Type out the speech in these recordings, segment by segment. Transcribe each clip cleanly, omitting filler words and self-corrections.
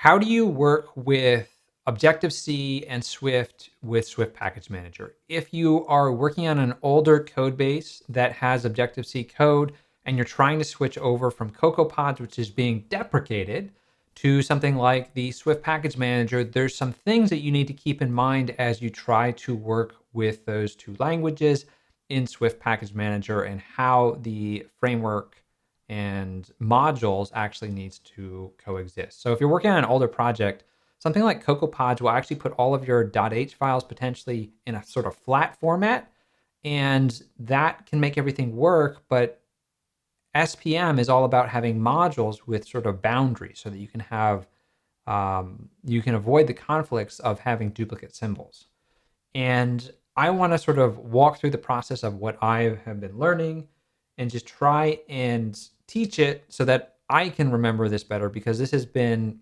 how do you work with Objective-C and Swift with Swift Package Manager? If you are working on an older code base that has Objective-C code and you're trying to switch over from Cocoapods, which is being deprecated, to something like the Swift Package Manager, there's some things that you need to keep in mind as you try to work with those two languages in Swift Package Manager and how the framework and modules actually needs to coexist. So if you're working on an older project, something like Cocoapods will actually put all of your .h files potentially in a sort of flat format, and that can make everything work. But SPM is all about having modules with sort of boundaries so that you can have you can avoid the conflicts of having duplicate symbols. And I want to sort of walk through the process of what I have been learning and just try and teach it so that I can remember this better, because this has been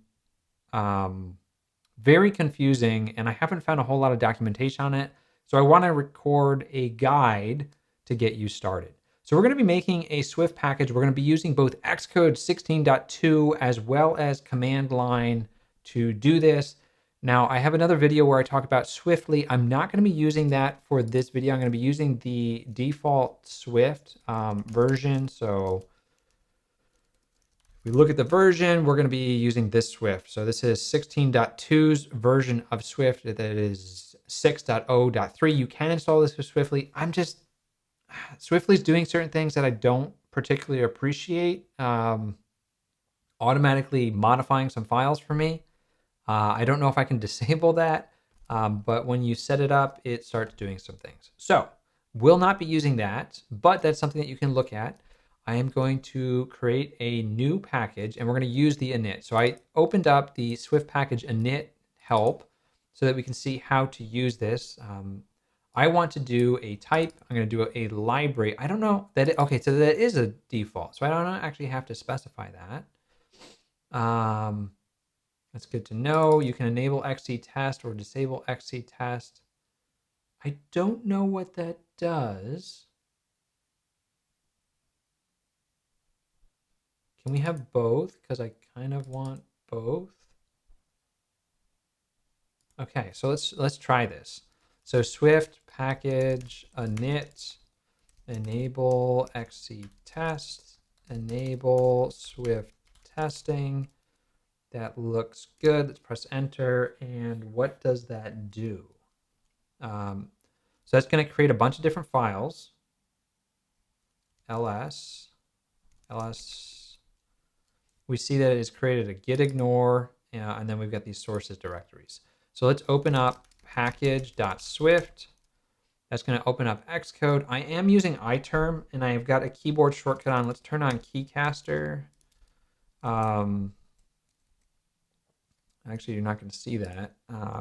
very confusing and I haven't found a whole lot of documentation on it. So I want to record a guide to get you started. So we're going to be making a Swift package. We're going to be using both xcode 16.2 as well as command line to do this. Now, I have another video where I talk about Swiftly. I'm not going to be using that for this video. I'm going to be using the default Swift version. So if we look at the version, we're going to be using this Swift. So this is 16.2's version of Swift. That is 6.0.3. You can install this with Swiftly. Swiftly's doing certain things that I don't particularly appreciate. Automatically modifying some files for me. I don't know if I can disable that, but when you set it up, it starts doing some things. So we'll not be using that, but that's something that you can look at. I am going to create a new package and we're going to use the init. So I opened up the Swift package init help so that we can see how to use this. I want to do a type. I'm going to do a library. I don't know that. Okay, so that is a default. So I don't actually have to specify that. That's good to know. You can enable xctest or disable xctest. I don't know what that does. Can we have both? Because I kind of want both. Okay, so let's try this. So Swift package init enable xctest enable Swift testing. That looks good. Let's press enter. And what does that do? So that's going to create a bunch of different files. ls. We see that it has created a git ignore, and then we've got these sources directories. So let's open up package.swift. That's going to open up xcode. I am using iTerm, and I've got a keyboard shortcut on. Let's turn on Keycaster. Actually, you're not going to see that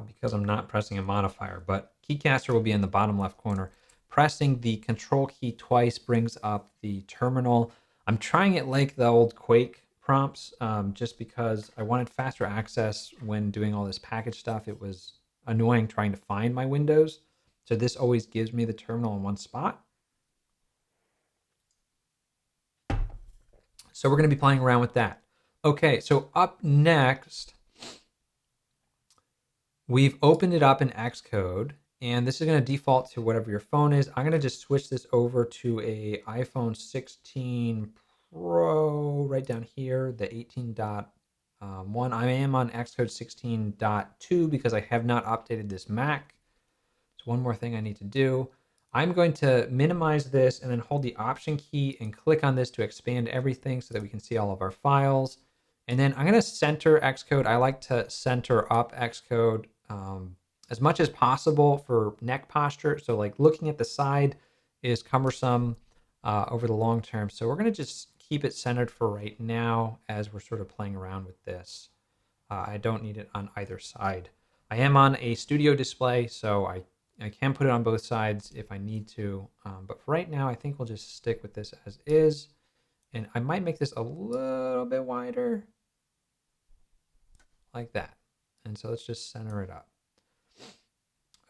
because I'm not pressing a modifier, but Keycaster will be in the bottom left corner. Pressing the control key twice brings up the terminal. I'm trying it like the old Quake prompts just because I wanted faster access when doing all this package stuff. It was annoying trying to find my windows. So this always gives me the terminal in one spot. So we're going to be playing around with that. Okay, so up next, we've opened it up in Xcode, and this is going to default to whatever your phone is. I'm going to just switch this over to a iPhone 16 Pro right down here, the 18.1. I am on Xcode 16.2 because I have not updated this Mac. So one more thing I need to do. I'm going to minimize this and then hold the Option key and click on this to expand everything so that we can see all of our files. And then I'm going to center Xcode. I like to center up Xcode as much as possible for neck posture. So like looking at the side is cumbersome over the long term. So we're going to just keep it centered for right now as we're sort of playing around with this. I don't need it on either side. I am on a studio display, so I can put it on both sides if I need to. But for right now, I think we'll just stick with this as is. And I might make this a little bit wider like that. And so let's just center it up.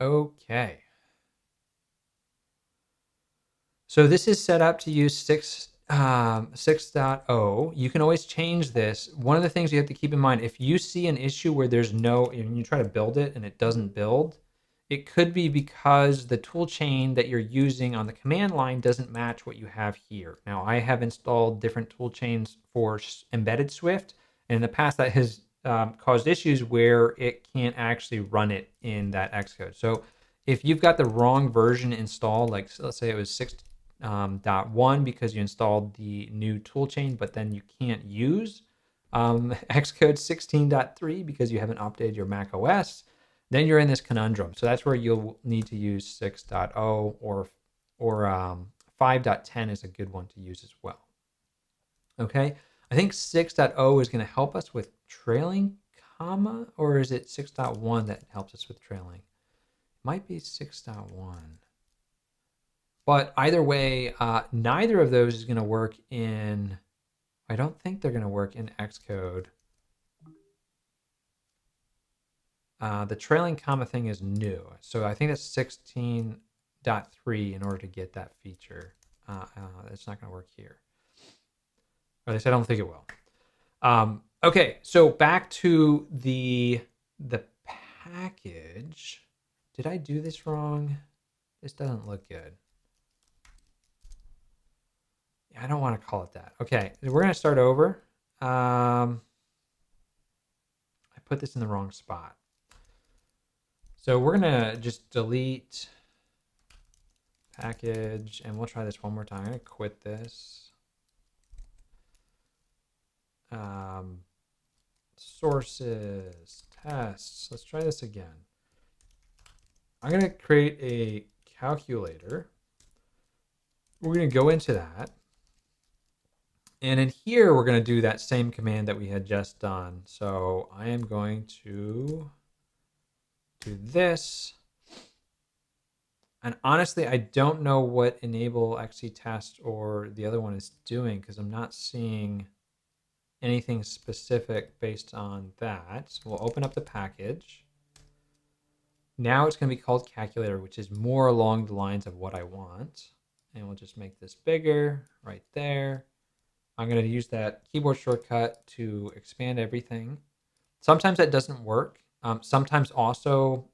Okay. So this is set up to use 6.0, you can always change this. One of the things you have to keep in mind, if you see an issue where there's no, and you try to build it and it doesn't build, it could be because the tool chain that you're using on the command line doesn't match what you have here. Now, I have installed different tool chains for embedded Swift, and in the past that has caused issues where it can't actually run it in that xcode. So if you've got the wrong version installed, like let's say it was 6.1 because you installed the new toolchain, but then you can't use Xcode 16.3 because you haven't updated your Mac OS, then you're in this conundrum. So that's where you'll need to use 6.0 or 5.10 is a good one to use as well. Okay, I think 6.0 is going to help us with trailing comma, or is it 6.1 that helps us with trailing? It might be 6.1. But either way, neither of those is going to work in, I don't think they're going to work in Xcode. The trailing comma thing is new. So I think that's 16.3 in order to get that feature. It's not going to work here. Or at least I don't think it will. Okay, so back to the package. Did I do this wrong? This doesn't look good. I don't want to call it that. Okay, we're going to start over. I put this in the wrong spot. So we're going to just delete package, and we'll try this one more time. I'm going to quit this. Sources, tests. Let's try this again. I'm going to create a calculator. We're going to go into that. And in here, we're going to do that same command that we had just done. So I am going to do this. And honestly, I don't know what enable xctest or the other one is doing because I'm not seeing anything specific based on that. So we'll open up the package. Now it's going to be called calculator, which is more along the lines of what I want. And we'll just make this bigger right there. I'm going to use that keyboard shortcut to expand everything. Sometimes that doesn't work. Sometimes also,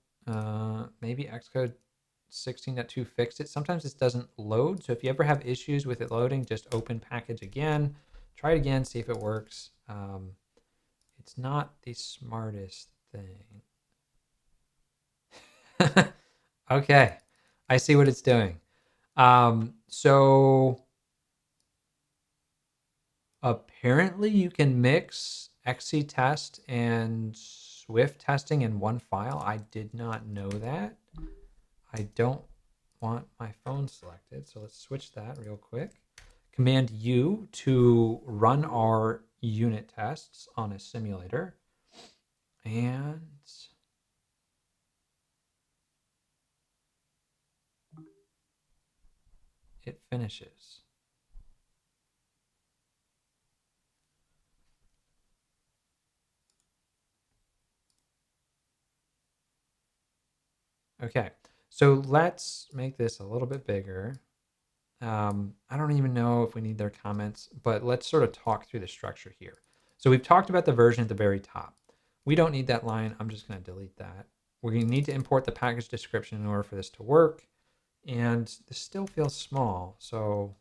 maybe Xcode 16.2 fixed it. Sometimes this doesn't load. So if you ever have issues with it loading, just open package again. Try it again, see if it works. It's not the smartest thing. Okay, I see what it's doing. So apparently you can mix xctest and Swift testing in one file. I did not know that. I don't want my phone selected, so let's switch that real quick. Command U to run our unit tests on a simulator. And it finishes. Okay, so let's make this a little bit bigger. I don't even know if we need their comments, but let's sort of talk through the structure here. So we've talked about the version at the very top. We don't need that line. I'm just going to delete that. We're going to need to import the package description in order for this to work. And this still feels small, so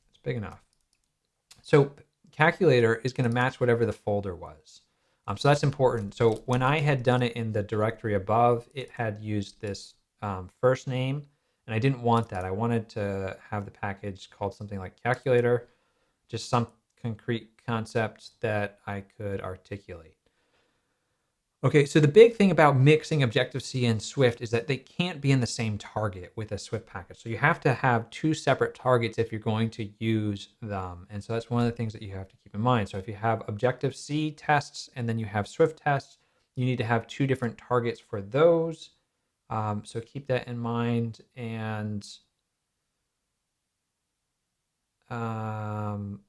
it's big enough. So calculator is going to match whatever the folder was. So that's important. So when I had done it in the directory above, it had used this first name, and I didn't want that. I wanted to have the package called something like calculator, just some concrete concept that I could articulate. Okay, so the big thing about mixing Objective-C and Swift is that they can't be in the same target with a Swift package. So you have to have two separate targets if you're going to use them. And so that's one of the things that you have to keep in mind. So if you have Objective-C tests and then you have Swift tests, you need to have two different targets for those. So keep that in mind. And so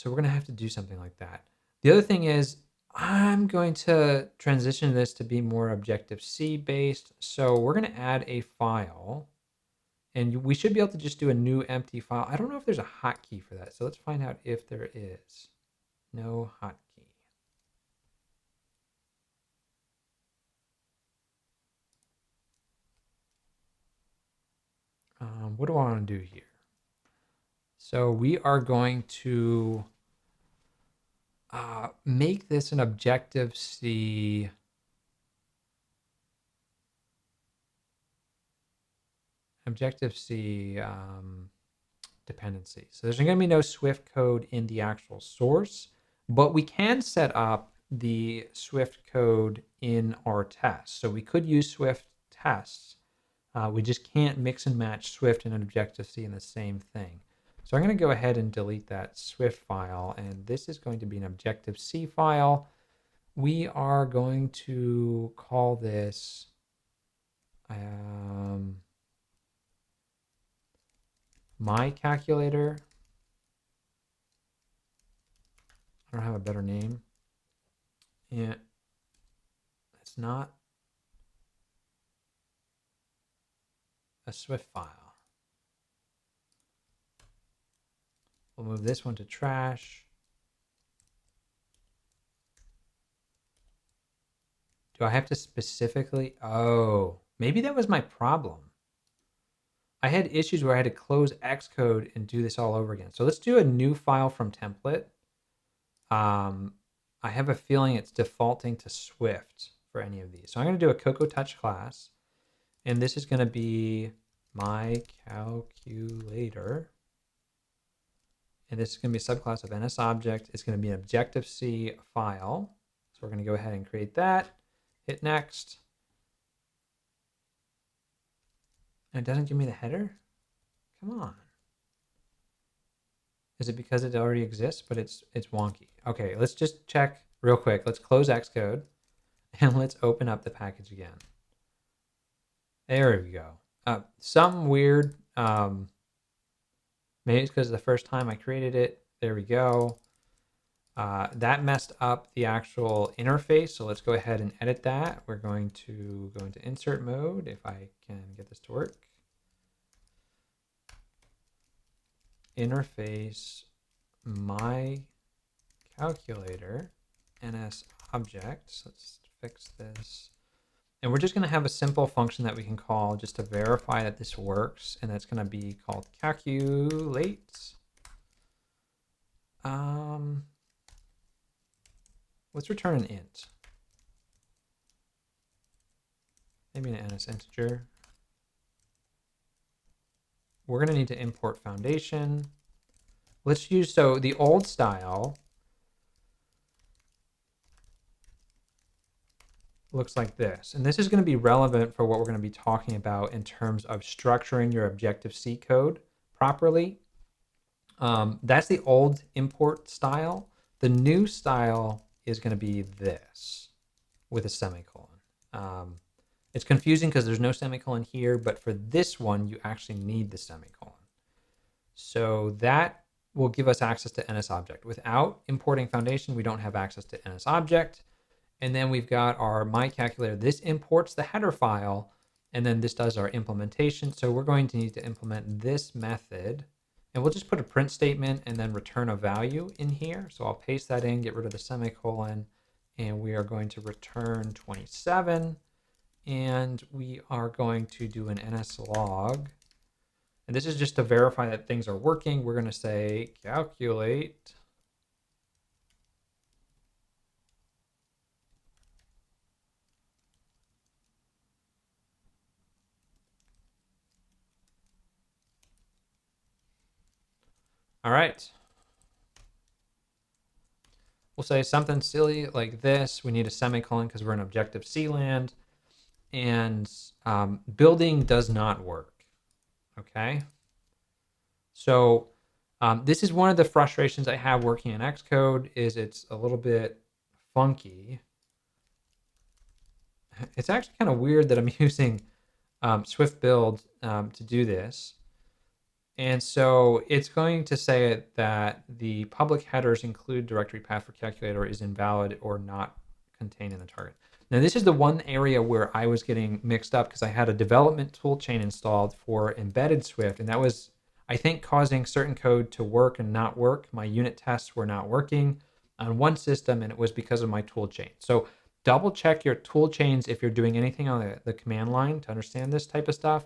we're going to have to do something like that. The other thing is, I'm going to transition this to be more Objective-C based. So we're going to add a file. And we should be able to just do a new empty file. I don't know if there's a hotkey for that. So let's find out if there is. No hotkey. What do I want to do here? So we are going to make this an Objective-C dependency. So there's going to be no Swift code in the actual source, but we can set up the Swift code in our tests. So we could use Swift tests. We just can't mix and match Swift and Objective-C in the same thing. So I'm going to go ahead and delete that Swift file, and this is going to be an Objective-C file. We are going to call this my calculator. I don't have a better name. Yeah, it's not a Swift file. We'll move this one to trash. Do I have to specifically? Oh, maybe that was my problem. I had issues where I had to close xcode and do this all over again. So let's do a new file from template. I have a feeling it's defaulting to Swift for any of these. So I'm going to do a Cocoa Touch class, and this is going to be my calculator. And this is going to be a subclass of NSObject. It's going to be an Objective-C file. So we're going to go ahead and create that. Hit next. And it doesn't give me the header? Come on. Is it because it already exists, but it's wonky? Okay, let's just check real quick. Let's close xcode and let's open up the package again. There we go. Some weird, maybe it's because the first time I created it. There we go. That messed up the actual interface. So let's go ahead and edit that. We're going to go into insert mode if I can get this to work. Interface my calculator NSObject. Let's fix this. And we're just going to have a simple function that we can call just to verify that this works. And that's going to be called calculate. Let's return an int. Maybe an NS integer. We're going to need to import foundation. Let's use, so the old style looks like this. And this is going to be relevant for what we're going to be talking about in terms of structuring your Objective-C code properly. That's the old import style. The new style is going to be this with a semicolon. It's confusing because there's no semicolon here, but for this one, you actually need the semicolon. So that will give us access to NSObject. Without importing foundation, we don't have access to NSObject. And then we've got our my calculator. This imports the header file, and then this does our implementation. So we're going to need to implement this method, and we'll just put a print statement and then return a value in here. So I'll paste that in, get rid of the semicolon, and we are going to return 27. And we are going to do an nslog. And this is just to verify that things are working. We're going to say calculate. All right. We'll say something silly like this. We need a semicolon because we're in Objective-C land. And building does not work. Okay. So this is one of the frustrations I have working in Xcode is it's a little bit funky. It's actually kind of weird that I'm using Swift build to do this. And so it's going to say that the public headers include directory path for calculator is invalid or not contained in the target. Now, this is the one area where I was getting mixed up because I had a development toolchain installed for embedded Swift, and that was, I think, causing certain code to work and not work. My unit tests were not working on one system, and it was because of my toolchain. So double check your toolchains if you're doing anything on the command line to understand this type of stuff.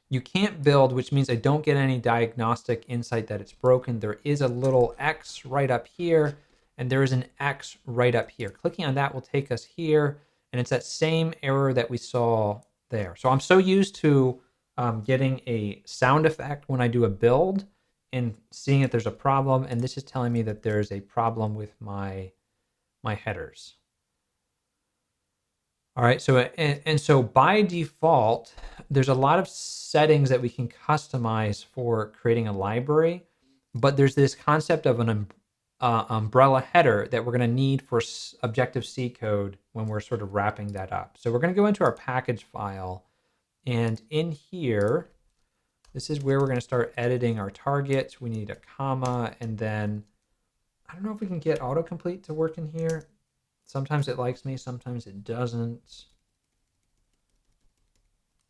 You can't build, which means I don't get any diagnostic insight that it's broken. There is a little X right up here, and there is an X right up here. Clicking on that will take us here, and it's that same error that we saw there. So I'm so used to getting a sound effect when I do a build and seeing that there's a problem, and this is telling me that there's a problem with my headers. All right, so and so by default, there's a lot of settings that we can customize for creating a library, but there's this concept of an umbrella header that we're going to need for Objective-C code when we're sort of wrapping that up. So we're going to go into our package file, and in here, this is where we're going to start editing our targets. We need a comma, and then I don't know if we can get autocomplete to work in here. Sometimes it likes me, sometimes it doesn't.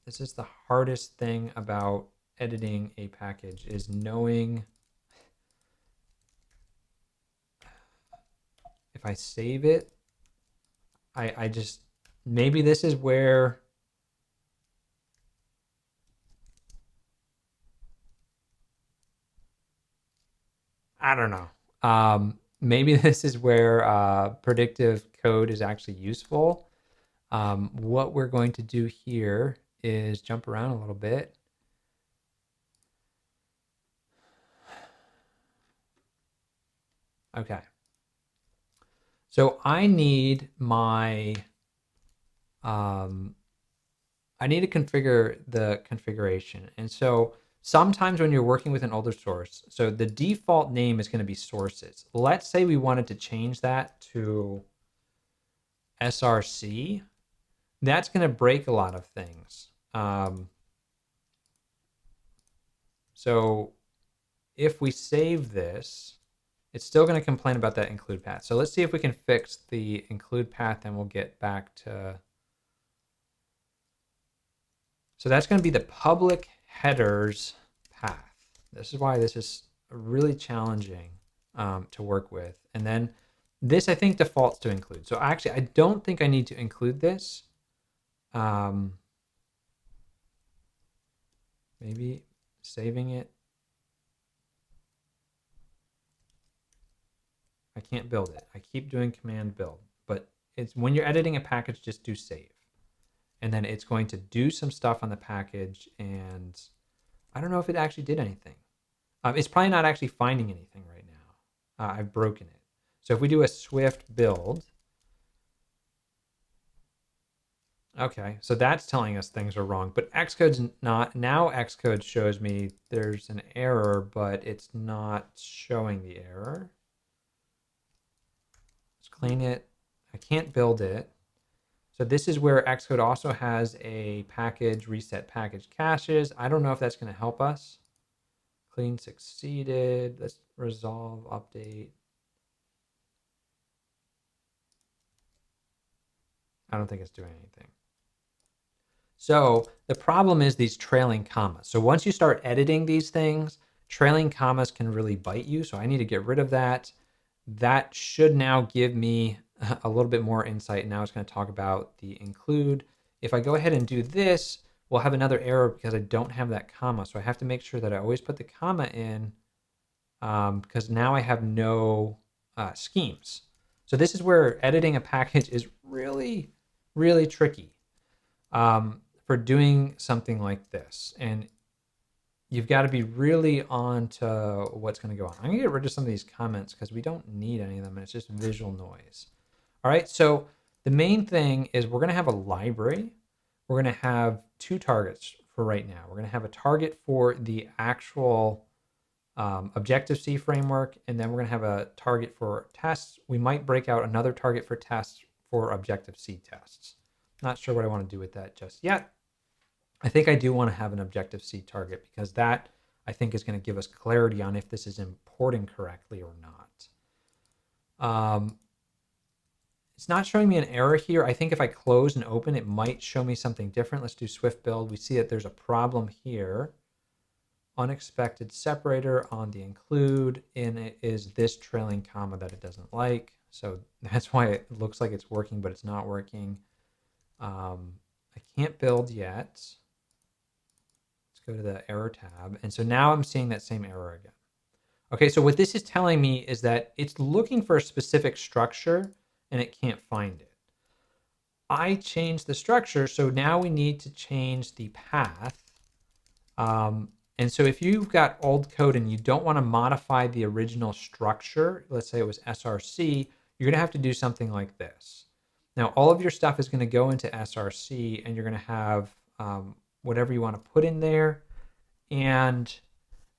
This is the hardest thing about editing a package, is knowing if I save it, I just, maybe this is where I don't know. Maybe this is where predictive code is actually useful. What we're going to do here is jump around a little bit. Okay. So I need my, I need to configure the configuration. And so sometimes when you're working with an older source, so the default name is going to be sources. Let's say we wanted to change that to SRC. That's going to break a lot of things. So if we save this, it's still going to complain about that include path. So let's see if we can fix the include path, and we'll get back to. So that's going to be the public headers path. This is why this is really challenging to work with. And then this, I think, defaults to include. So actually, I don't think I need to include this. Maybe saving it. I can't build it. I keep doing command build, but it's when you're editing a package, just do save. And then it's going to do some stuff on the package, and I don't know if it actually did anything. It's probably not actually finding anything right now. I've broken it. So if we do a Swift build, okay, so that's telling us things are wrong, but Xcode's not. Now Xcode shows me there's an error, but it's not showing the error. Let's clean it. I can't build it. So this is where Xcode also has a package, reset package caches. I don't know if that's going to help us. Clean succeeded. Let's resolve update. I don't think it's doing anything. So the problem is these trailing commas. So once you start editing these things, trailing commas can really bite you. So I need to get rid of that. That should now give me a little bit more insight. Now it's going to talk about the include. If I go ahead and do this, we'll have another error because I don't have that comma. So I have to make sure that I always put the comma in because now I have no schemes. So this is where editing a package is really, really tricky for doing something like this. And you've got to be really on to what's going to go on. I'm going to get rid of some of these comments because we don't need any of them, and it's just visual noise. All right, so the main thing is we're going to have a library. We're going to have two targets for right now. We're going to have a target for the actual Objective-C framework, and then we're going to have a target for tests. We might break out another target for tests for Objective-C tests. Not sure what I want to do with that just yet. I think I do want to have an Objective-C target because that, I think, is going to give us clarity on if this is importing correctly or not. It's not showing me an error here. I think if I close and open, it might show me something different. Let's do Swift build. We see that there's a problem here. Unexpected separator on the include, and it is this trailing comma that it doesn't like. So that's why it looks like it's working, but it's not working. I can't build yet. Let's go to the error tab. And so now I'm seeing that same error again. Okay, so what this is telling me is that it's looking for a specific structure and it can't find it. I changed the structure, so now we need to change the path. And so if you've got old code and you don't want to modify the original structure, let's say it was SRC, you're going to have to do something like this. Now, all of your stuff is going to go into SRC, and you're going to have whatever you want to put in there. And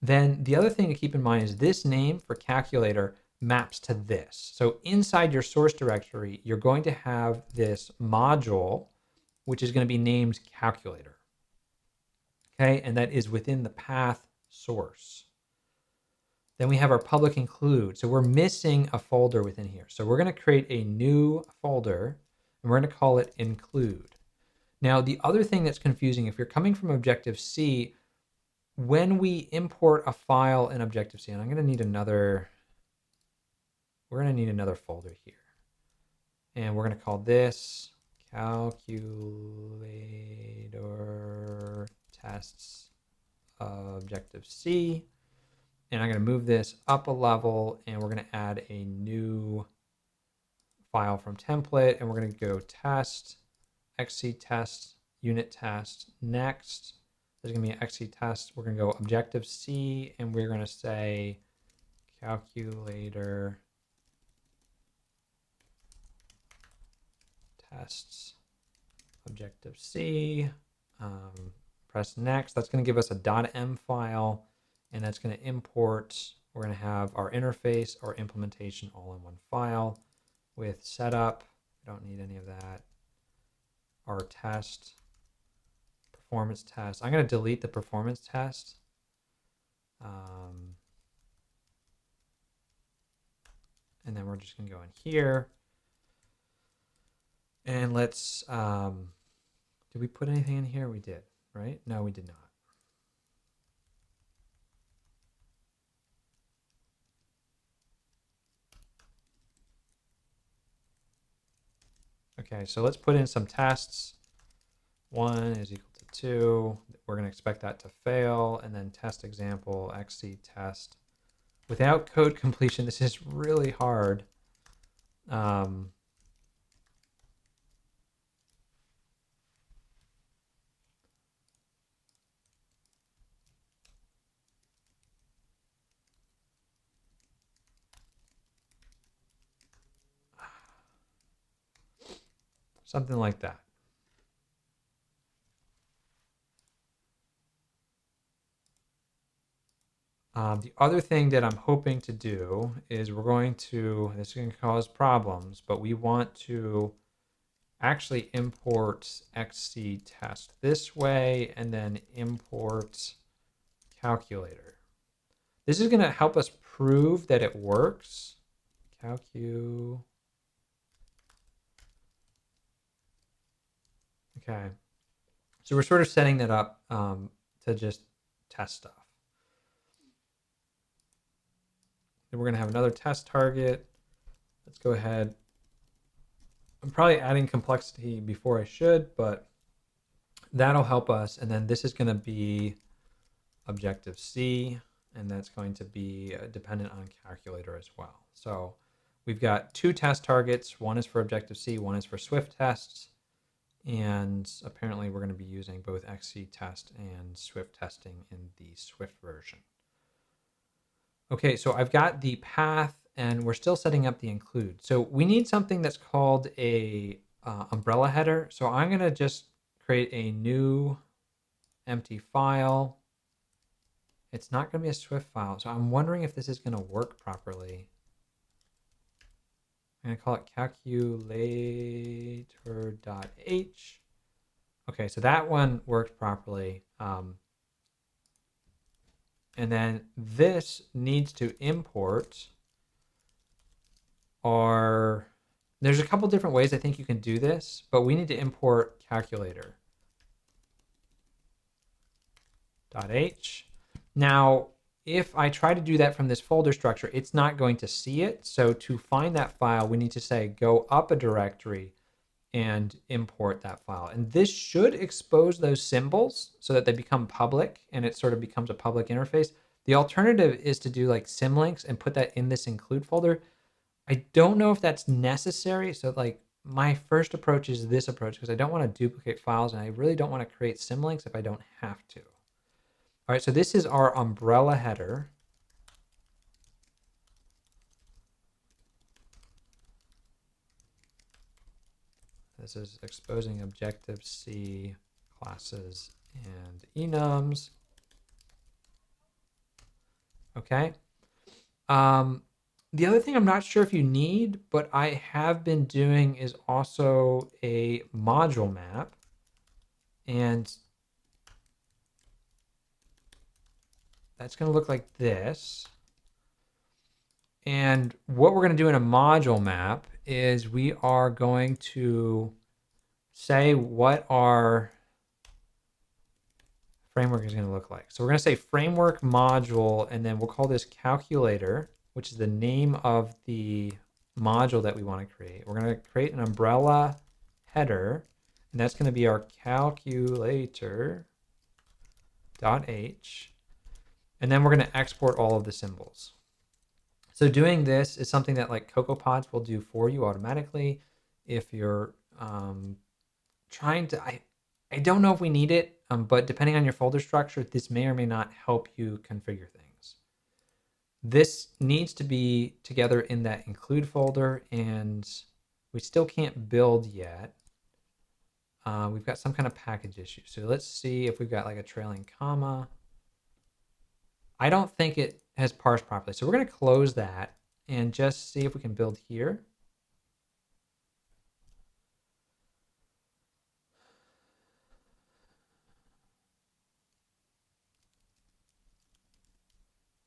then the other thing to keep in mind is this name for calculator maps to this. So inside your source directory, you're going to have this module, which is going to be named calculator. Okay, and that is within the path source. Then we have our public include. So we're missing a folder within here. So we're going to create a new folder, and we're going to call it include. Now, the other thing that's confusing, if you're coming from Objective-C, when we import a file in Objective-C, and I'm going to need another, we're going to need another folder here. And we're going to call this calculator tests Objective-C. And I'm going to move this up a level, and we're going to add a new file from template, and we're going to go test, xc test, unit test. Next, there's going to be an xc test. We're going to go Objective-C, and we're going to say calculator tests Objective-C. Press next. That's going to give us a .m file, and that's going to import. We're going to have our interface, our implementation all in one file with setup. We don't need any of that. Our test, performance test. I'm going to delete the performance test. And then we're just going to go in here. And let's, did we put anything in here? We did, right? No, we did not. Okay, so let's put in some tests. 1 is equal to 2. We're going to expect that to fail. And then test example, xc test. Without code completion, this is really hard. Something like that. The other thing that I'm hoping to do is we're going to, this is going to cause problems, but we want to actually import xc test this way and then import calculator. This is going to help us prove that it works. Calcu. Okay. So we're sort of setting that up to just test stuff. Then we're going to have another test target. Let's go ahead. I'm probably adding complexity before I should, but that'll help us. And then this is going to be Objective-C, and that's going to be dependent on calculator as well. So we've got 2 test targets. One is for Objective-C, one is for Swift tests. And apparently we're going to be using both xc test and Swift testing in the Swift version. Okay, so I've got the path, and we're still setting up the include. So we need something that's called a umbrella header. So I'm going to just create a new empty file. It's not going to be a Swift file, so I'm wondering if this is going to work properly. I'm going to call it calculator.h. Okay, so that one worked properly. And then this needs to import our There's a couple different ways I think you can do this, but we need to import calculator.h. Now, if I try to do that from this folder structure, it's not going to see it. So to find that file, we need to say go up a directory and import that file. And this should expose those symbols so that they become public and it sort of becomes a public interface. The alternative is to do like symlinks and put that in this include folder. I don't know if that's necessary. So like my first approach is this approach because I don't want to duplicate files and I really don't want to create symlinks if I don't have to. All right, so this is our umbrella header. This is exposing Objective-C classes and enums. Okay. The other thing I'm not sure if you need, but I have been doing is also a module map. And that's going to look like this. And what we're going to do in a module map is we are going to say what our framework is going to look like. So we're going to say framework module, and then we'll call this calculator, which is the name of the module that we want to create. We're going to create an umbrella header, and that's going to be our calculator.h. And then we're going to export all of the symbols. So doing this is something that like Cocoapods will do for you automatically. If you're trying to, I don't know if we need it, but depending on your folder structure, this may or may not help you configure things. This needs to be together in that include folder, and we still can't build yet. We've got some kind of package issue. So let's see if we've got like a trailing comma. I don't think it has parsed properly. So we're going to close that and just see if we can build here.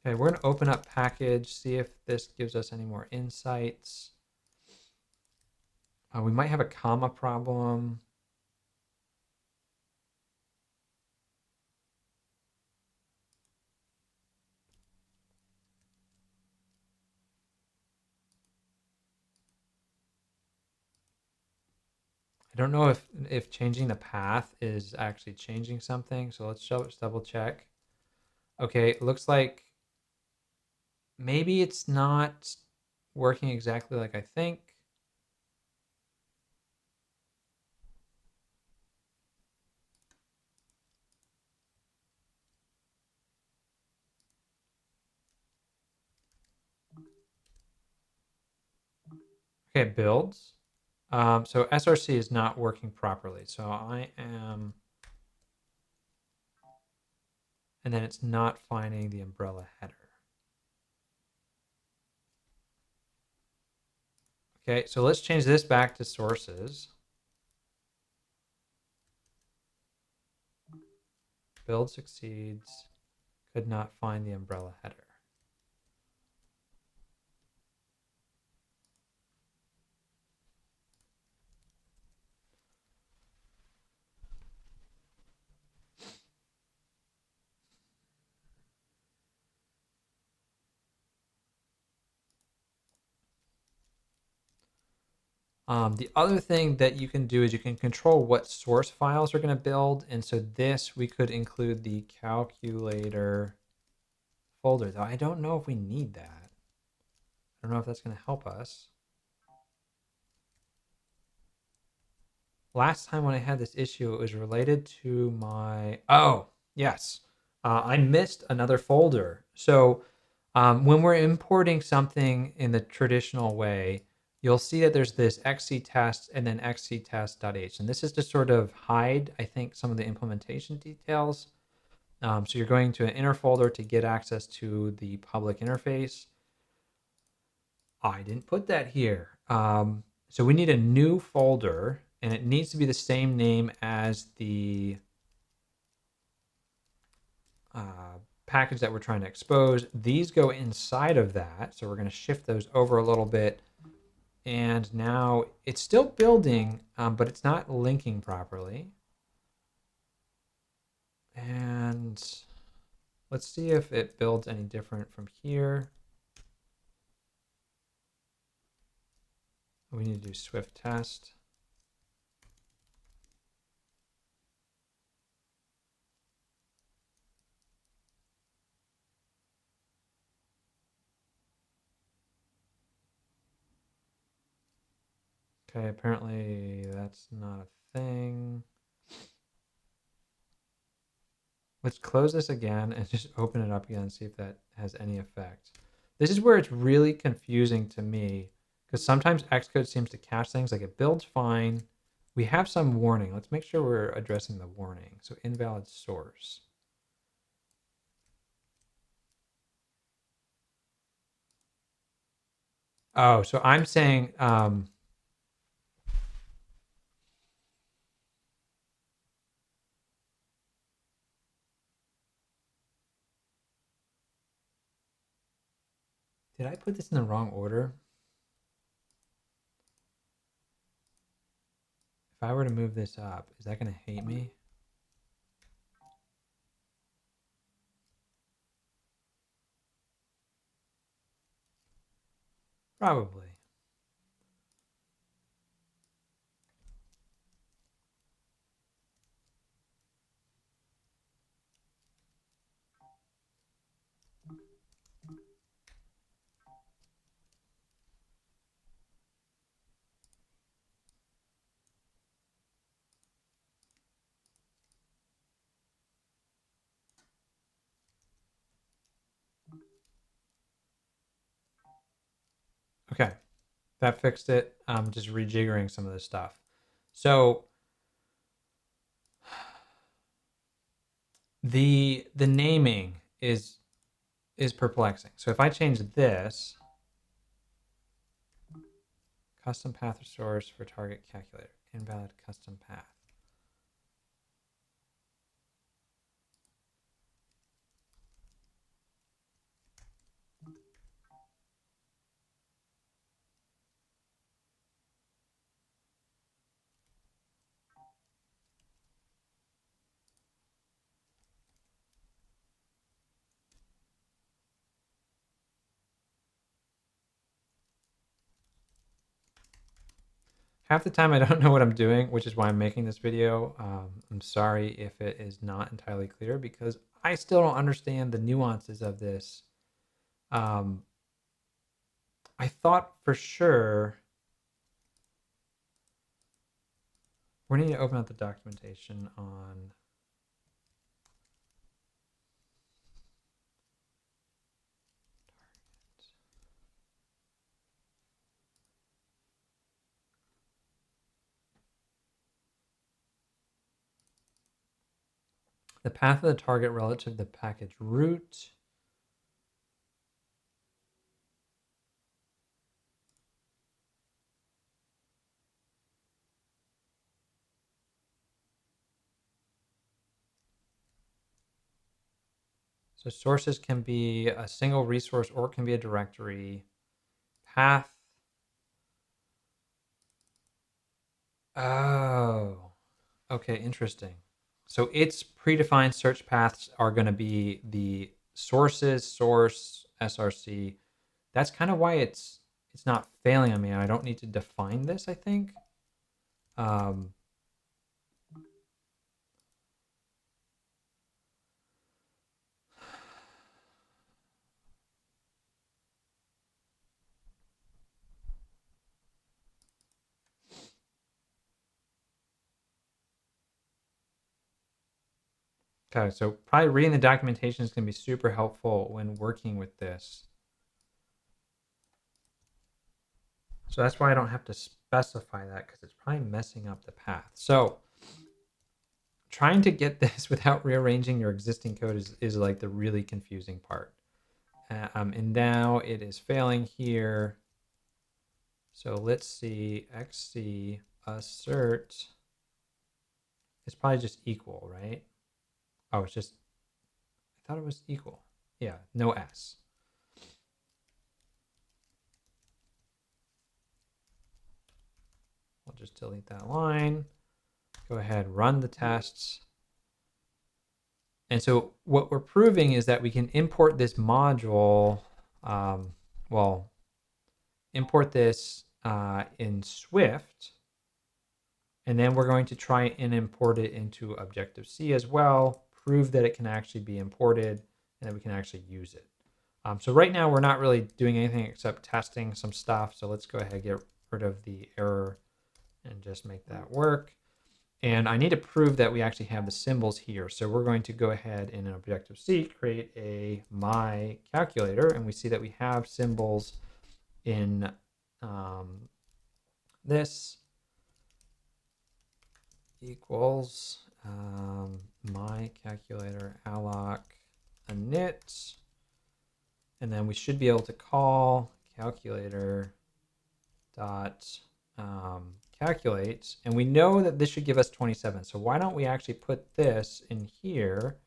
Okay, we're going to open up package, see if this gives us any more insights. We might have a comma problem. I don't know if changing the path is actually changing something. So let's double check. Okay, it looks like maybe it's not working exactly like I think. Okay, it builds. So SRC is not working properly. So I am, and then it's not finding the umbrella header. Okay, so let's change this back to sources. Build succeeds, could not find the umbrella header. The other thing that you can do is you can control what source files are going to build. And so this, we could include the calculator folder, though I don't know if we need that. I don't know if that's going to help us. Last time when I had this issue, it was related to my, oh, yes. I missed another folder. So when we're importing something in the traditional way, you'll see that there's this xctest and then xctest.h. And this is to sort of hide, I think, some of the implementation details. So you're going to an inner folder to get access to the public interface. I didn't put that here. So we need a new folder, and it needs to be the same name as the package that we're trying to expose. These go inside of that. So we're going to shift those over a little bit. And now it's still building, but it's not linking properly. And let's see if it builds any different from here. We need to do Swift test. Okay, apparently that's not a thing. Let's close this again and just open it up again and see if that has any effect. This is where it's really confusing to me because sometimes Xcode seems to catch things like it builds fine. We have some warning. Let's make sure we're addressing the warning. So invalid source. Oh, so I'm saying did I put this in the wrong order? If I were to move this up, is that going to hate me? Probably. Okay, that fixed it. I'm just rejiggering some of this stuff. So the naming is perplexing. So if I change this, custom path source for target calculator, invalid custom path. Half the time I don't know what I'm doing, which is why I'm making this video. I'm sorry if it is not entirely clear because I still don't understand the nuances of this. I thought for sure we need to open up the documentation on the path of the target relative to the package root. So sources can be a single resource or it can be a directory. Path. Oh, okay, interesting. So its predefined search paths are going to be the sources, source, src. That's kind of why it's not failing on me. I don't need to define this, I think. Um, okay, so probably reading the documentation is going to be super helpful when working with this. So that's why I don't have to specify that because it's probably messing up the path. So trying to get this without rearranging your existing code is like the really confusing part. And now it is failing here. So let's see, xc assert. It's probably just equal, right? Oh, it's just, I thought it was equal. Yeah, no s. just delete that line. Go ahead, run the tests. And so what we're proving is that we can import this module, import this in Swift, and then we're going to try and import it into Objective-C as well, prove that it can actually be imported and that we can actually use it. So right now we're not really doing anything except testing some stuff. So let's go ahead and get rid of the error and just make that work. And I need to prove that we actually have the symbols here. So we're going to go ahead in Objective-C, create a my calculator, and we see that we have symbols in this equals my calculator alloc init, and then we should be able to call calculator dot calculate, and we know that this should give us 27. So why don't we actually put this in here,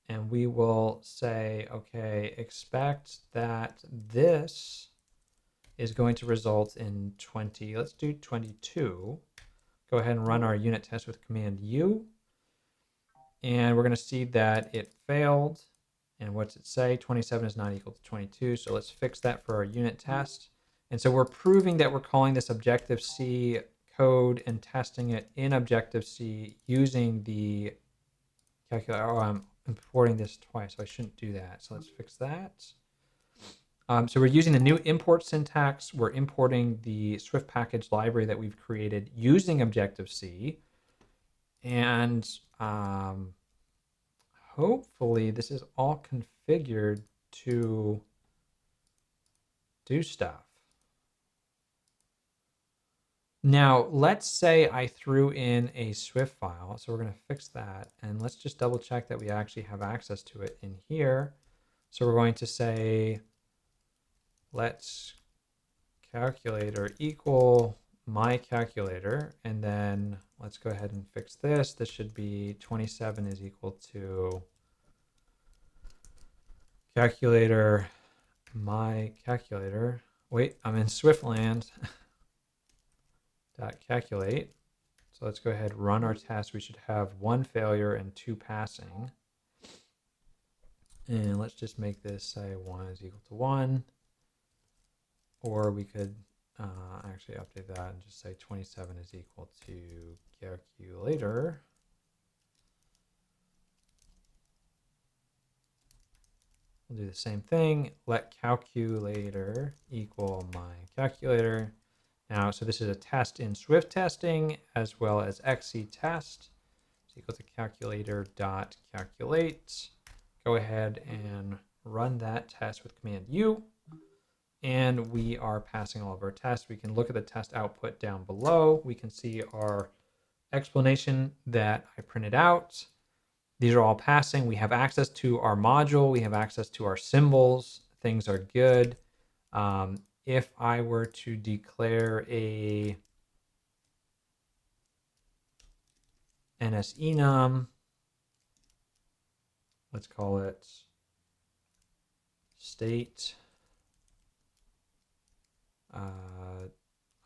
and we will say, okay, expect that this is going to result in 20. Let's do 22. Go ahead and run our unit test with Command U, and we're going to see that it failed. And what's it say? 27 is not equal to 22. So let's fix that for our unit test. And so we're proving that we're calling this Objective-C code and testing it in Objective-C using the calculator. Oh, I'm importing this twice, so I shouldn't do that. So let's fix that. So we're using the new import syntax. We're importing the Swift package library that we've created using Objective-C. And hopefully this is all configured to do stuff. Now, let's say I threw in a Swift file. So we're going to fix that. And let's just double check that we actually have access to it in here. So we're going to say, let's calculator equal my calculator. And then let's go ahead and fix this. This should be 27 is equal to calculator my calculator. Wait, I'm in Swift land. Calculate. So let's go ahead and run our test. We should have 1 failure and 2 passing. And let's just make this say 1 is equal to 1. Or we could actually update that and just say 27 is equal to calculator. We'll do the same thing. Let calculator equal my calculator. Now, so this is a test in Swift testing as well as XC test. It's equal to calculator dot calculate. Go ahead and run that test with Command U. And we are passing all of our tests. We can look at the test output down below. We can see our explanation that I printed out. These are all passing. We have access to our module. We have access to our symbols. Things are good. If I were to declare a NSEnum, let's call it state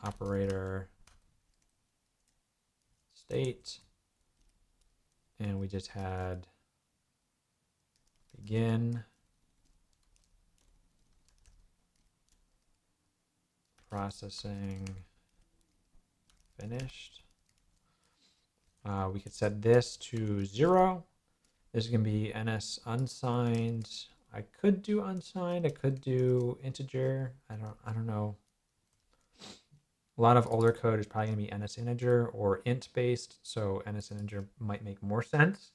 operator state, and we just had begin processing finished. We could set this to 0. This is going to be NS unsigned. I could do unsigned. I could do integer. I don't know. A lot of older code is probably going to be NS integer or int based, so NS integer might make more sense.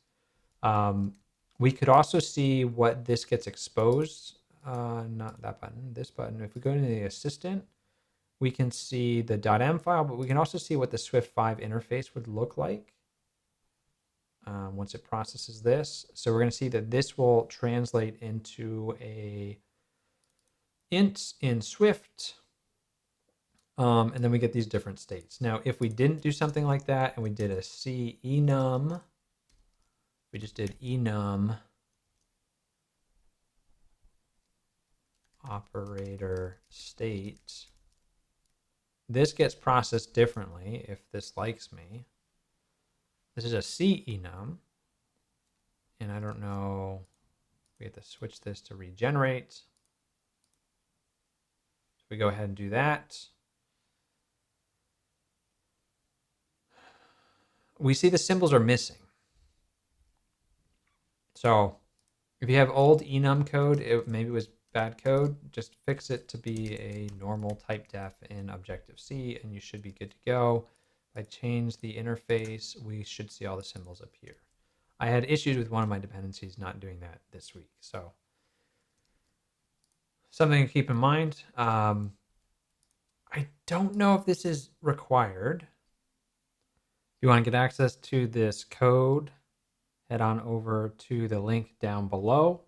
We could also see what this gets exposed. Not that button, this button. If we go into the assistant, we can see the .m file, but we can also see what the Swift 5 interface would look like once it processes this. So we're going to see that this will translate into a int in Swift, and then we get these different states. Now, if we didn't do something like that and we did a C enum, we just did enum operator state, this gets processed differently if this likes me. This is a C enum, and I don't know. We have to switch this to regenerate. So we go ahead and do that. We see the symbols are missing. So if you have old enum code, maybe it was bad code, just fix it to be a normal type def in Objective-C, and you should be good to go. If I change the interface, we should see all the symbols appear. I had issues with one of my dependencies not doing that this week, so something to keep in mind. I don't know if this is required. If you want to get access to this code, head on over to the link down below,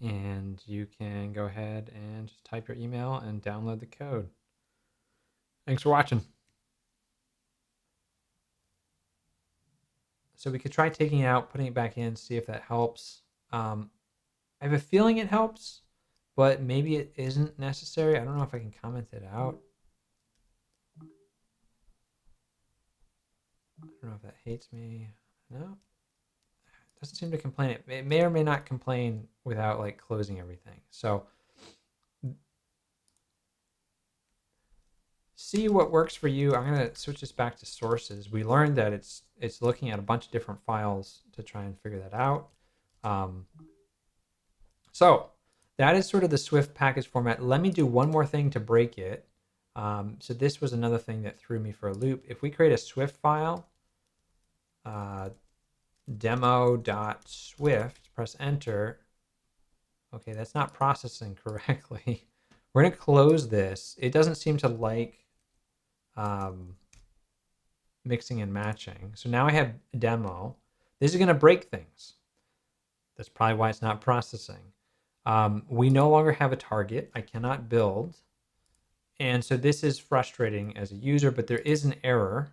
and you can go ahead and just type your email and download the code. Thanks for watching. So we could try taking it out, putting it back in, see if that helps. I have a feeling it helps, but maybe it isn't necessary. I don't know if I can comment it out. I don't know if that hates me. No, it doesn't seem to complain. It may or may not complain without like closing everything. So see what works for you. I'm going to switch this back to sources. We learned that it's looking at a bunch of different files to try and figure that out. So that is sort of the Swift package format. Let me do one more thing to break it. So this was another thing that threw me for a loop. If we create a Swift file, demo.swift, press enter. Okay, that's not processing correctly. We're going to close this. It doesn't seem to like mixing and matching. So now I have a demo. This is going to break things. That's probably why it's not processing. We no longer have a target. I cannot build. And so this is frustrating as a user, but there is an error,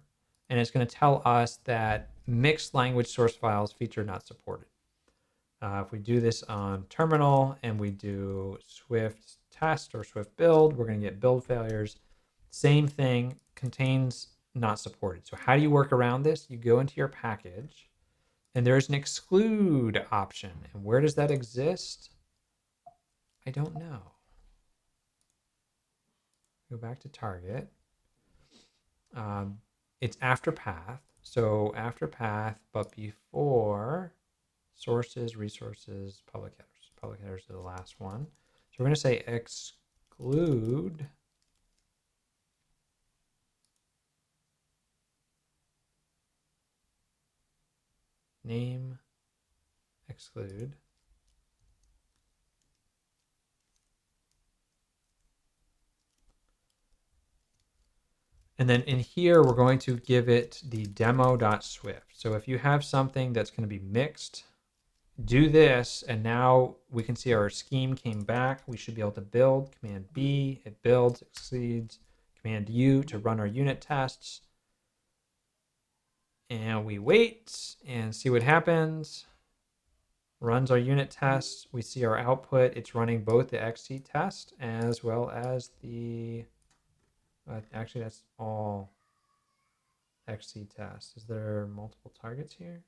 and it's going to tell us that mixed language source files feature not supported. If we do this on terminal and we do Swift test or Swift build, we're going to get build failures. Same thing, contains not supported. So how do you work around this? You go into your package, and there's an exclude option. And where does that exist? I don't know. Go back to target. It's after path. So after path, but before sources, resources, public headers. Public headers are the last one. So we're going to say exclude name exclude. And then in here, we're going to give it the demo.swift. So if you have something that's going to be mixed, do this, and now we can see our scheme came back. We should be able to build. Command B, it builds, exceeds. Command U to run our unit tests. And we wait and see what happens. Runs our unit tests. We see our output. It's running both the XC test as well as the... actually, that's all XC tests. Is there multiple targets here?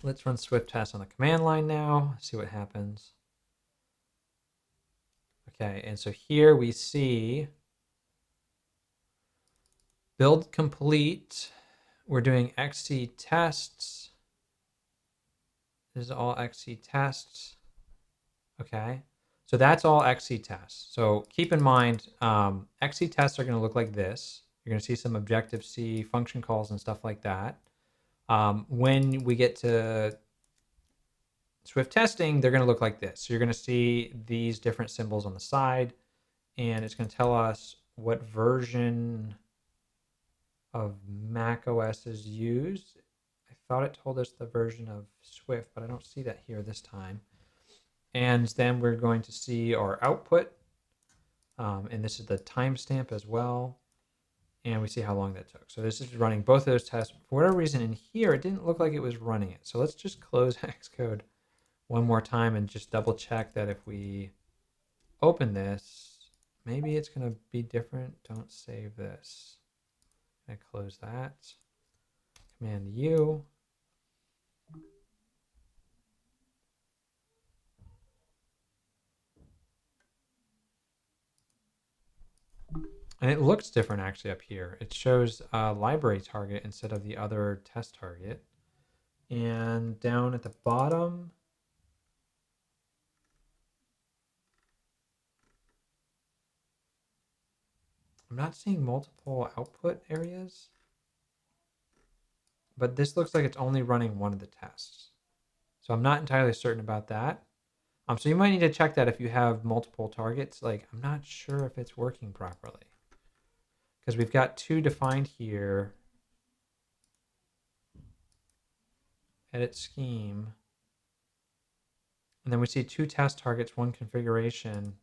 Let's run Swift test on the command line now, see what happens. Okay, and so here we see build complete. We're doing XC tests. This is all XC tests. Okay, so that's all XC tests. So keep in mind, XC tests are going to look like this. You're going to see some Objective-C function calls and stuff like that. When we get to Swift testing, they're going to look like this. So you're going to see these different symbols on the side, and it's going to tell us what version of Mac OS is used. I thought it told us the version of Swift, but I don't see that here this time. And then we're going to see our output. And this is the timestamp as well. And we see how long that took. So this is running both of those tests. For whatever reason in here, it didn't look like it was running it. So let's just close Xcode one more time and just double check that if we open this, maybe it's going to be different. Don't save this. I close that. Command U. And it looks different actually up here. It shows a library target instead of the other test target. And down at the bottom, I'm not seeing multiple output areas, but this looks like it's only running one of the tests. So I'm not entirely certain about that. So you might need to check that if you have multiple targets. Like, I'm not sure if it's working properly because we've got two defined here. Edit scheme. And then we see two test targets, one configuration.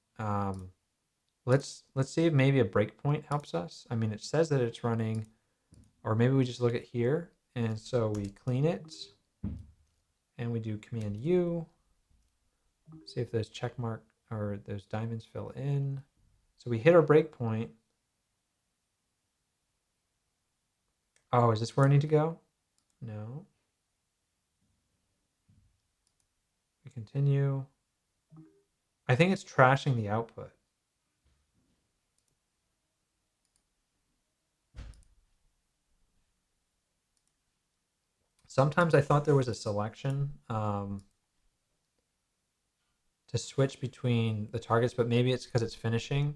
Let's see if maybe a breakpoint helps us. I mean, it says that it's running, or maybe we just look at here. And so we clean it and we do Command U. See if those check mark or those diamonds fill in. So we hit our breakpoint. Oh, is this where I need to go? No. We continue. I think it's trashing the output. Sometimes I thought there was a selection to switch between the targets, but maybe it's because it's finishing.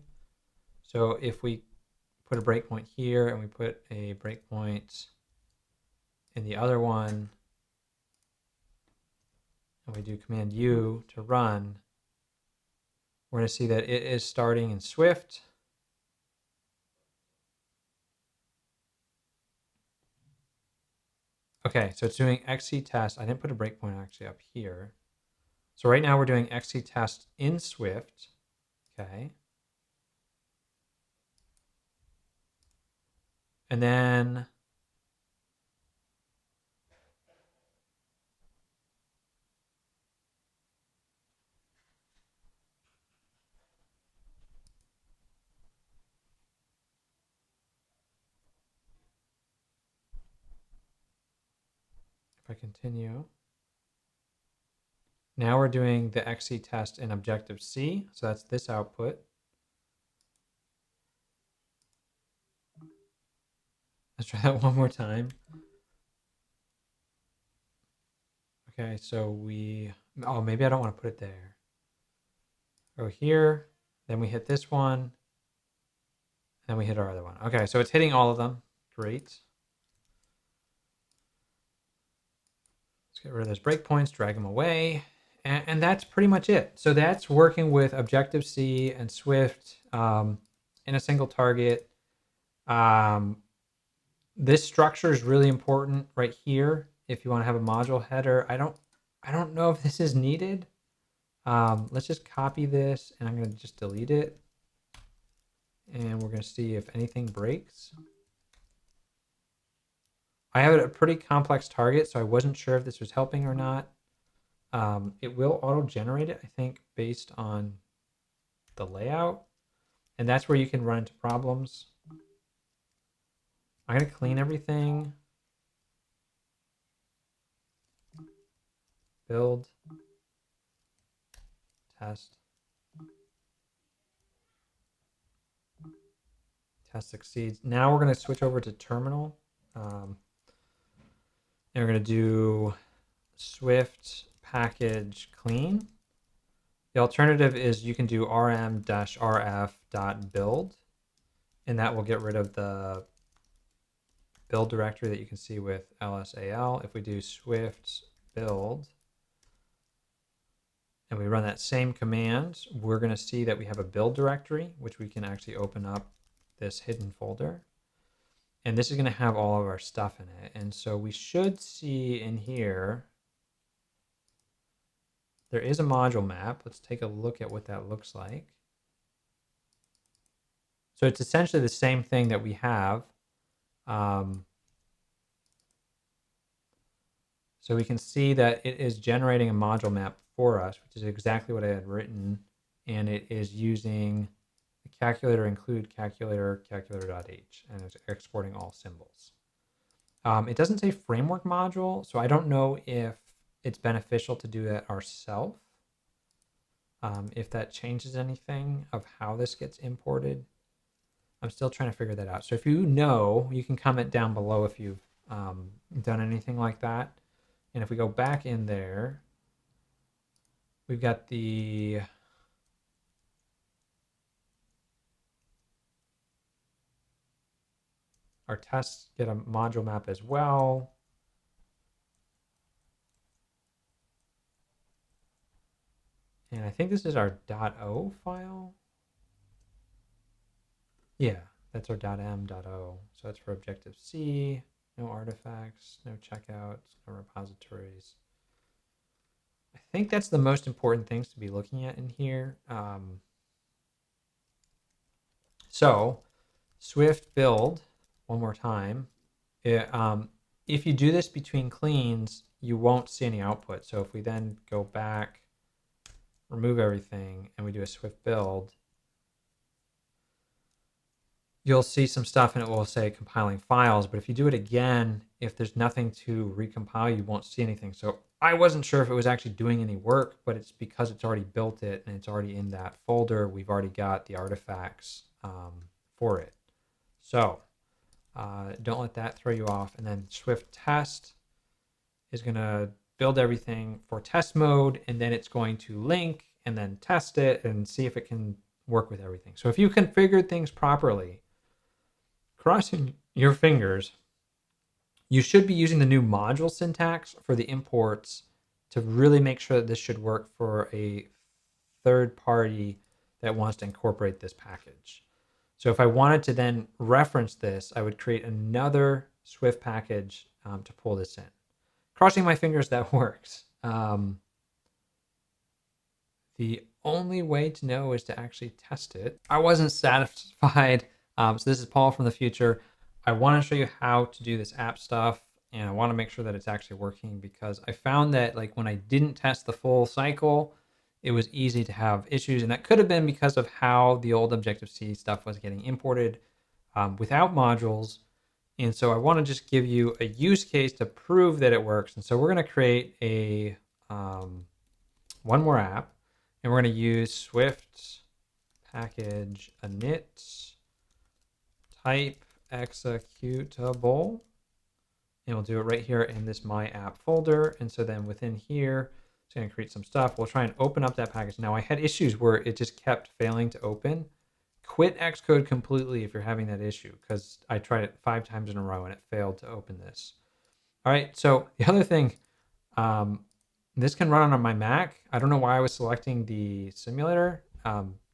So if we put a breakpoint here and we put a breakpoint in the other one, and we do Command U to run, we're going to see that it is starting in Swift. Okay, so it's doing XC test. I didn't put a breakpoint actually up here. So right now we're doing XC test in Swift. Okay. And then if I continue, now we're doing the XC test in Objective-C. So that's this output. Let's try that one more time. Okay, so oh, maybe I don't want to put it there. Go here, then we hit this one, and then we hit our other one. Okay, so it's hitting all of them. Great. Let's get rid of those breakpoints, drag them away. And that's pretty much it. So that's working with Objective-C and Swift in a single target. This structure is really important right here. If you want to have a module header, I don't know if this is needed. Let's just copy this and I'm going to just delete it. And we're going to see if anything breaks. I have a pretty complex target, so I wasn't sure if this was helping or not. It will auto-generate it, I think, based on the layout. And that's where you can run into problems. I'm going to clean everything. Build. Test. Test succeeds. Now we're going to switch over to terminal. And we're going to do Swift package clean. The alternative is you can do rm-rf.build, and that will get rid of the build directory that you can see with lsal. If we do Swift build and we run that same command, we're going to see that we have a build directory, which we can actually open up this hidden folder. And this is going to have all of our stuff in it. And so we should see in here there is a module map. Let's take a look at what that looks like. So it's essentially the same thing that we have. So we can see that it is generating a module map for us, which is exactly what I had written. And it is using the calculator include calculator.h, and it's exporting all symbols. It doesn't say framework module, so I don't know if it's beneficial to do that ourselves. If that changes anything of how this gets imported. I'm still trying to figure that out. So if you know, you can comment down below if you've done anything like that. And if we go back in there, we've got our tests get a module map as well. And I think this is our .o file. Yeah, that's our .m.o. So that's for Objective-C, no artifacts, no checkouts, no repositories. I think that's the most important things to be looking at in here. So Swift build, one more time. If you do this between cleans, you won't see any output. So if we then go back, remove everything, and we do a Swift build, you'll see some stuff and it will say compiling files. But if you do it again, if there's nothing to recompile, you won't see anything. So I wasn't sure if it was actually doing any work, but it's because it's already built it and it's already in that folder. We've already got the artifacts for it. So don't let that throw you off. And then Swift test is going to build everything for test mode, and then it's going to link and then test it and see if it can work with everything. So if you configured things properly, crossing your fingers, you should be using the new module syntax for the imports to really make sure that this should work for a third party that wants to incorporate this package. So if I wanted to then reference this, I would create another Swift package to pull this in. Crossing my fingers that works. The only way to know is to actually test it. I wasn't satisfied. So this is Paul from the future. I want to show you how to do this app stuff, and I want to make sure that it's actually working, because I found that like when I didn't test the full cycle, it was easy to have issues, and that could have been because of how the old Objective-C stuff was getting imported without modules. And so I want to just give you a use case to prove that it works. And so we're going to create a one more app, and we're going to use Swift package init type executable, and we'll do it right here in this my app folder. And so then within here, it's going to create some stuff. We'll try and open up that package. Now I had issues where it just kept failing to open. Quit Xcode completely if you're having that issue, because I tried it 5 times in a row and it failed to open this. All right, so the other thing, this can run on my Mac. I don't know why I was selecting the simulator,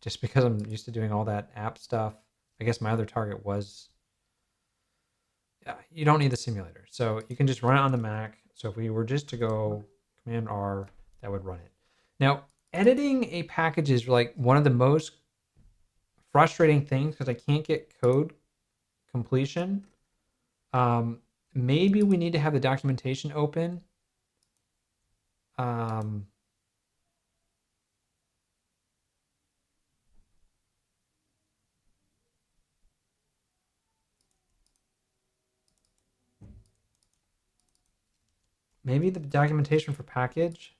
just because I'm used to doing all that app stuff. I guess my other target was, you don't need the simulator. So you can just run it on the Mac. So if we were just to go Command R, that would run it. Now, editing a package is like one of the most frustrating things because I can't get code completion. Maybe we need to have the documentation open. Maybe the documentation for package.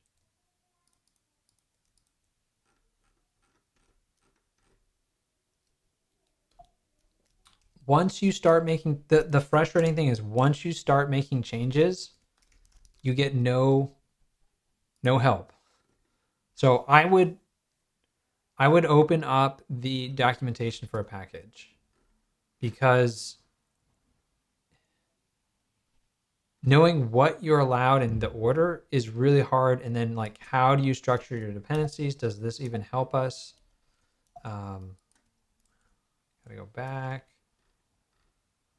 Once you start making, the frustrating thing is once you start making changes, you get no help. So I would open up the documentation for a package, because knowing what you're allowed in the order is really hard. And then like, how do you structure your dependencies? Does this even help us? Gotta go back,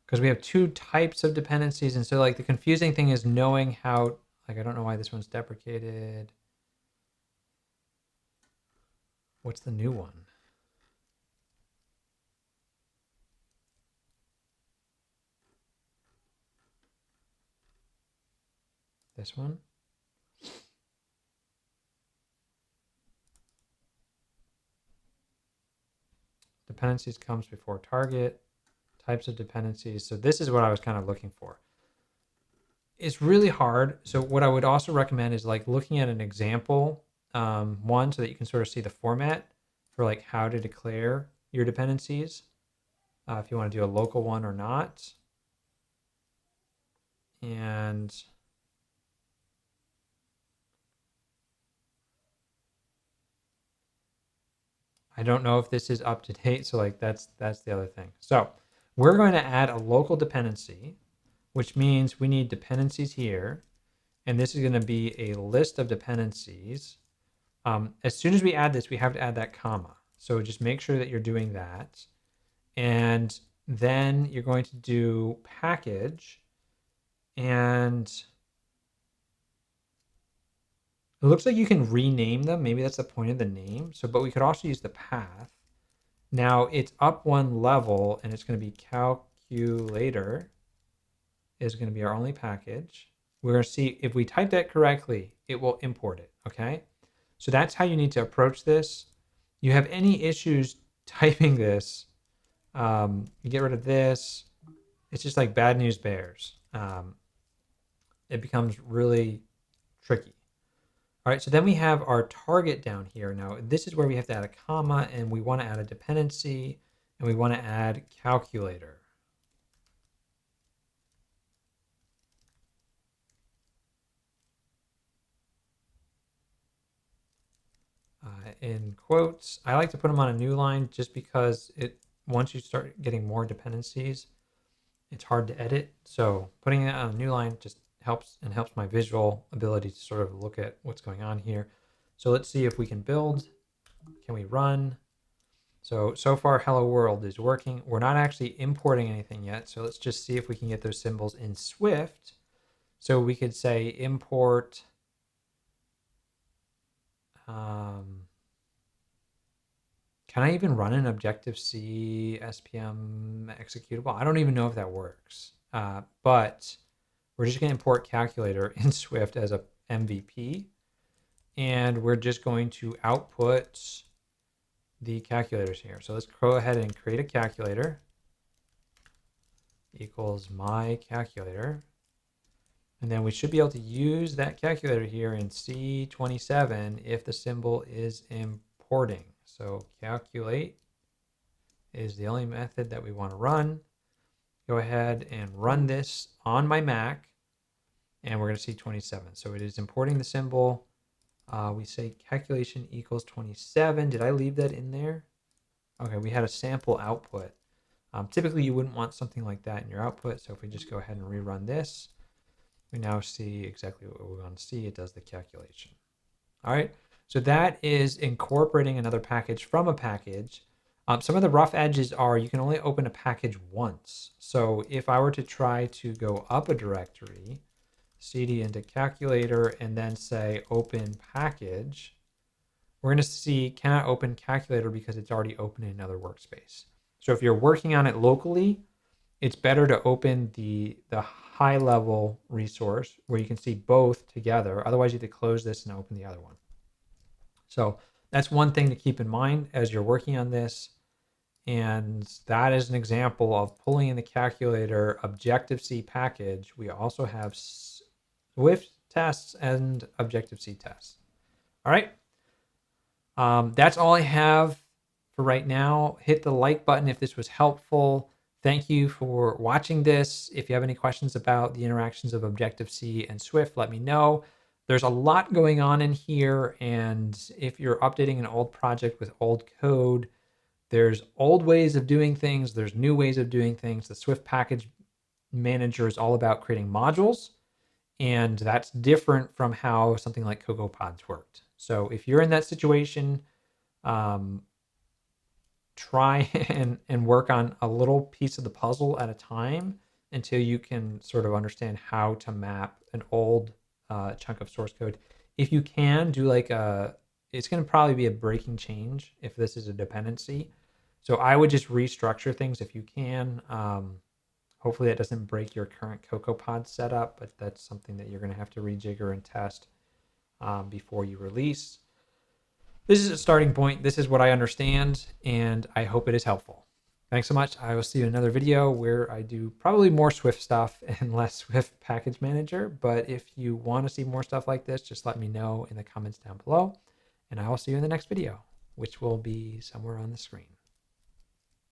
because we have 2 types of dependencies. And so like the confusing thing is knowing how, like, I don't know why this one's deprecated. What's the new one? This one? Dependencies comes before target. Types of dependencies. So this is what I was kind of looking for. It's really hard. So what I would also recommend is like looking at an example one so that you can sort of see the format for like how to declare your dependencies. If you want to do a local one or not. And I don't know if this is up to date. So like that's the other thing. So we're going to add a local dependency, which means we need dependencies here. And this is going to be a list of dependencies. As soon as we add this, we have to add that comma. So just make sure that you're doing that. And then you're going to do package. And it looks like you can rename them. Maybe that's the point of the name. So, but we could also use the path. Now it's up one level and it's going to be calculator is going to be our only package. We're going to see if we type that correctly, it will import it. Okay. So that's how you need to approach this. You have any issues typing this, you get rid of this. It's just like bad news bears. It becomes really tricky. All right, so then we have our target down here. Now, this is where we have to add a comma, and we want to add a dependency, and we want to add calculator. In quotes, I like to put them on a new line just because once you start getting more dependencies, it's hard to edit. So putting it on a new line just helps my visual ability to sort of look at what's going on here. So let's see if we can build. Can we run? So far hello world is working. We're not actually importing anything yet. So let's just see if we can get those symbols in Swift. So we could say import can I even run an Objective-C SPM executable? I don't even know if that works. But we're just going to import calculator in Swift as a MVP. And we're just going to output the calculators here. So let's go ahead and create a calculator equals my calculator. And then we should be able to use that calculator here in C27 if the symbol is importing. So calculate is the only method that we want to run. Go ahead and run this on my Mac, and we're going to see 27. So it is importing the symbol. We say calculation equals 27. Did I leave that in there? Okay, we had a sample output. Typically, you wouldn't want something like that in your output. So if we just go ahead and rerun this, we now see exactly what we want to see. It does the calculation. All right. So that is incorporating another package from a package. Some of the rough edges are you can only open a package once. So if I were to try to go up a directory, cd into calculator, and then say open package, we're going to see cannot open calculator because it's already open in another workspace. So if you're working on it locally, it's better to open the high level resource where you can see both together. Otherwise, you have to close this and open the other one. So that's one thing to keep in mind as you're working on this. And that is an example of pulling in the calculator Objective-C package. We also have Swift tests and Objective-C tests. All right. That's all I have for right now. Hit the like button if this was helpful. Thank you for watching this. If you have any questions about the interactions of Objective-C and Swift, let me know. There's a lot going on in here, and if you're updating an old project with old code, there's old ways of doing things, there's new ways of doing things. The Swift package manager is all about creating modules, and that's different from how something like Cocoapods worked. So if you're in that situation, try and work on a little piece of the puzzle at a time until you can sort of understand how to map an old chunk of source code. If you can do like it's going to probably be a breaking change if this is a dependency. So I would just restructure things if you can. Hopefully that doesn't break your current Cocoapod setup, but that's something that you're going to have to rejigger and test before you release. This is a starting point. This is what I understand, and I hope it is helpful. Thanks so much. I will see you in another video where I do probably more Swift stuff and less Swift package manager. But if you want to see more stuff like this, just let me know in the comments down below. And I will see you in the next video, which will be somewhere on the screen.